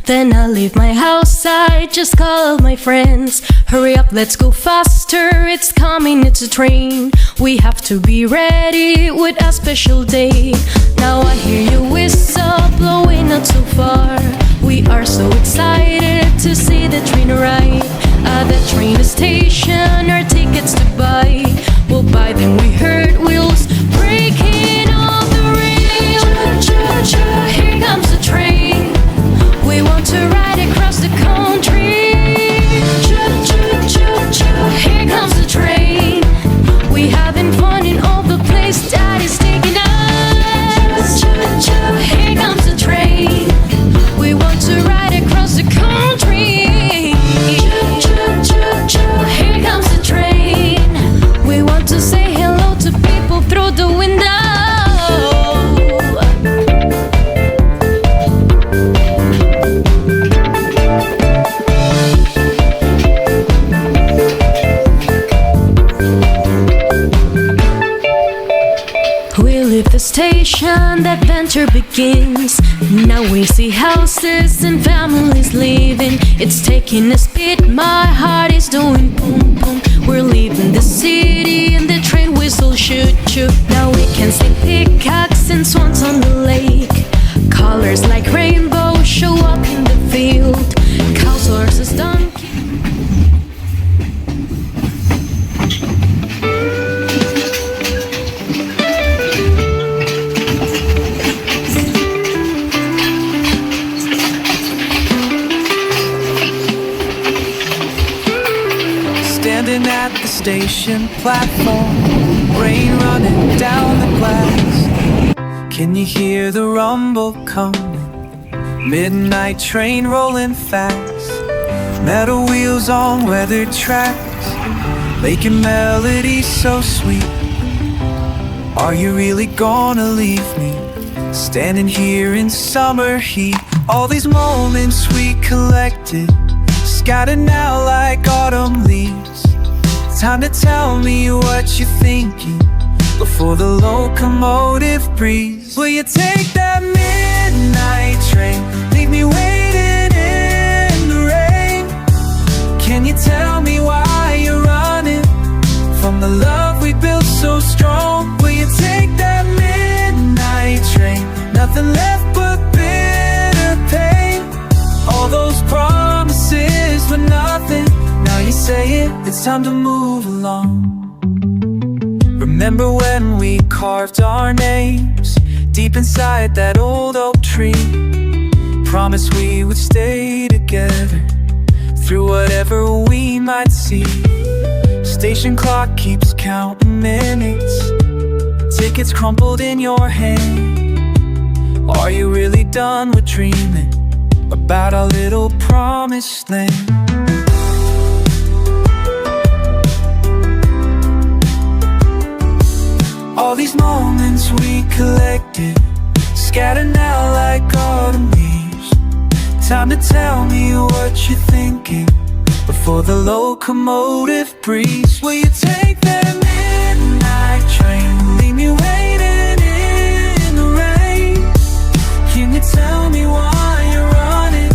Then I leave my house, I just call my friends. Hurry up, let's go faster, it's coming, it's a train. We have to be ready with a special day. Now I hear your whistle blowing not so far. We are so excited to see the train arrive. At the train station, our tickets to buy. Well, by then we heard wheels breaking on the rail. Cha-cha-cha, here comes the train. We want to ride across the country. Cha-cha-cha-cha, here comes the train. We having fun in all the place that is taking us. Cha-cha, here comes the train. We want to ride across the country. Cha-cha-cha-cha, here comes the train. We want to say hello to people through the window. The station, the adventure begins. Now we see houses and families living. It's taking a speed, my heart is doing boom boom. We're leaving the city and the train whistle shoot shoot. Now we can see peacocks and swans on the lake. Colors like rainbows show up in the field. Cows, horses, donkeys. Standing at the station platform, rain running down the glass. Can you hear the rumble coming? Midnight train rolling fast. Metal wheels on weathered tracks, making melodies so sweet. Are you really gonna leave me, standing here in summer heat? All these moments we collected, scattered now like autumn leaves. Time to tell me what you're thinking before the locomotive breathes. Will you take that midnight train, leave me waiting in the rain? Can you tell me why you're running from the love we built so strong? Will you take that midnight train, nothing left but bitter pain? All those promises were nothing. Now you say it, it's time to move along. Remember when we carved our names deep inside that old oak tree? Promised we would stay together through whatever we might see. Station clock keeps counting minutes, tickets crumpled in your hand. Are you really done with dreaming about our little promised land? All these moments we collected, scattered now like autumn leaves. Time to tell me what you're thinking before the locomotive breathes. Will you take that midnight train, leave me waiting in the rain? Can you tell me why you're running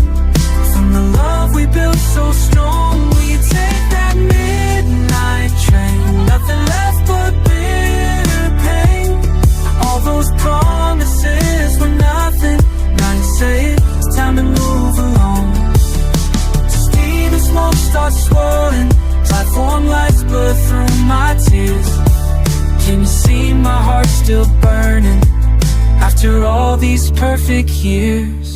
from the love we built so strong? Will you take that midnight train, nothing left but those promises were nothing. Now you say it, it's time to move along. Steam and smoke starts swirling, platform lights blur through my tears. Can you see my heart still burning after all these perfect years?